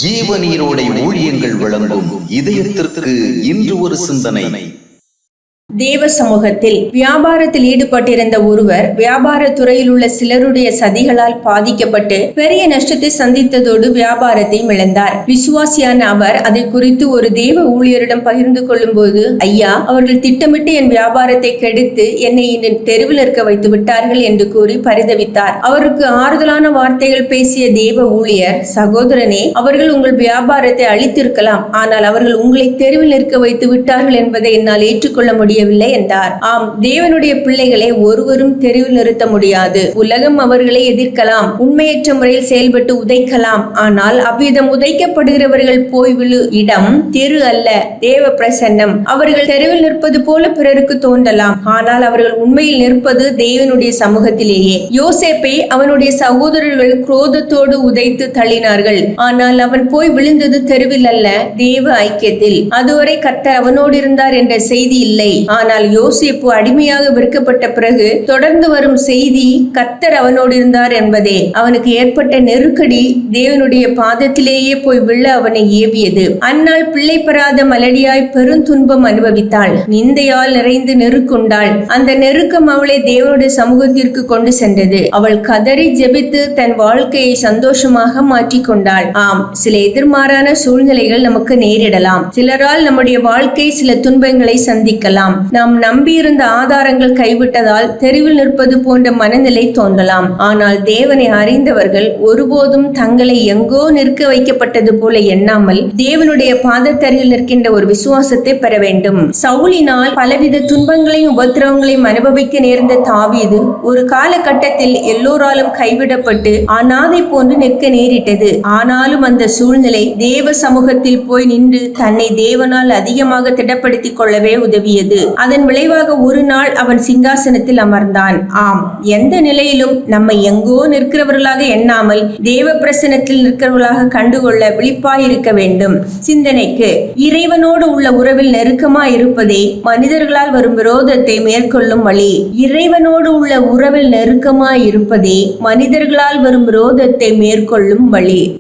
ஜீவநீரோடை ஊழியங்கள் வழங்கும் இதயத்திற்கு இன்று ஒரு சிந்தனை. தேவ சமூகத்தில் வியாபாரத்தில் ஈடுபட்டிருந்த ஒருவர் வியாபார துறையில் உள்ள சிலருடைய சதிகளால் பாதிக்கப்பட்டு பெரிய நஷ்டத்தை சந்தித்ததோடு வியாபாரத்தை இழந்தார். விசுவாசியான அவர் அதை குறித்து ஒரு தேவ ஊழியரிடம் பகிர்ந்து கொள்ளும் போது, ஐயா, அவர்கள் திட்டமிட்டு என் வியாபாரத்தை கெடுத்து என்னை இன்று தெருவில் இருக்க வைத்து விட்டார்கள் என்று கூறி பரிதவித்தார். அவருக்கு ஆறுதலான வார்த்தைகள் பேசிய தேவ ஊழியர், சகோதரனே, அவர்கள் உங்கள் வியாபாரத்தை அழித்திருக்கலாம், ஆனால் அவர்கள் உங்களை தெருவில் நிற்க வைத்து விட்டார்கள் என்பதை என்னால் ஏற்றுக்கொள்ள முடியவில்லை என்றார். ஆம், தேவனுடைய பிள்ளைகளை ஒருவரும் தெருவில் நிறுத்த முடியாது. உலகம் அவர்களை எதிர்க்கலாம், உண்மையற்ற முறையில் செயல்பட்டு உதைக்கலாம். ஆனால் அவ்விதம் உதைக்கப்படுகிறவர்கள் போய் விழு இடம் தெரு அல்ல, தேவ பிரசன்னம். அவர்கள் தெருவில் நிற்பது போல பிறருக்கு தோன்றலாம், ஆனால் அவர்கள் உண்மையில் நிற்பது தேவனுடைய சமூகத்திலேயே. யோசேப்பை அவனுடைய சகோதரர்கள் குரோதத்தோடு உதைத்து தள்ளினார்கள், ஆனால் அவன் போய் விழுந்தது தெருவில் அல்ல, தேவ ஐக்கியத்தில். அதுவரை கர்த்தர் அவனோடு இருந்தார் என்ற செய்தி இல்லை. ஆனால் யோசேப்பு அடிமையாக விற்கப்பட்ட பிறகு தொடர்ந்து வரும் செய்தி கர்த்தர் அவனோடு இருந்தார் என்பதே. அவனுக்கு ஏற்பட்ட நெருக்கடி தேவனுடைய பாதத்திலேயே போய் விழ அவனை ஏவியது. அந்நாள் பிள்ளை பெறாத மலடியாய் பெருந்துன்பம் அனுபவித்தாள், நிந்தையால் நிறைந்து நெருக்குண்டாள். அந்த நெருக்கம் அவளை தேவனுடைய சமூகத்திற்கு கொண்டு சென்றது. அவள் கதறி ஜெபித்து தன் வாழ்க்கையை சந்தோஷமாக மாற்றிக்கொண்டாள். ஆம், சில எதிர்மாறான சூழ்நிலைகள் நமக்கு நேரிடலாம். சிலரால் நம்முடைய வாழ்க்கை சில துன்பங்களை சந்திக்கலாம். நாம் நம்பியிருந்த ஆதாரங்கள் கைவிட்டதால் தெருவில் நிற்பது போன்ற மனநிலை தோன்றலாம். ஆனால் தேவனை அறிந்தவர்கள் ஒருபோதும் தங்களை எங்கோ நிற்க வைக்கப்பட்டது போல எண்ணாமல் தேவனுடைய பாதத்தருகில் நிற்கின்ற ஒரு விசுவாசத்தை பெற வேண்டும். சவுலினால் பலவித துன்பங்களையும் உபத்திரவங்களையும் அனுபவிக்க நேர்ந்த தாவீது ஒரு காலகட்டத்தில் எல்லோராலும் கைவிடப்பட்டு அநாதை போன்று நிற்க நேரிட்டது. ஆனாலும் அந்த சூழ்நிலை தேவ சமூகத்தில் போய் நின்று தன்னை தேவனால் அதிகமாக திடப்படுத்திக் கொள்ளவே உதவியது. அதன் விளைவாக ஒரு நாள் அவன் சிங்காசனத்தில் அமர்ந்தான். ஆம், எந்த நிலையிலும் நம்மை எங்கோ நிற்கிறவர்களாக எண்ணாமல் தேவ பிரசனத்தில் நிற்கிறவர்களாக கண்டுகொள்ள விழிப்பாயிருக்க வேண்டும். சிந்தனைக்கு, இறைவனோடு உள்ள உறவில் நெருக்கமாய் இருப்பதே மனிதர்களால் வரும் விரோதத்தை மேற்கொள்ளும் வழி. இறைவனோடு உள்ள உறவில் நெருக்கமாய் இருப்பதே மனிதர்களால் வரும் விரோதத்தை மேற்கொள்ளும் வழி.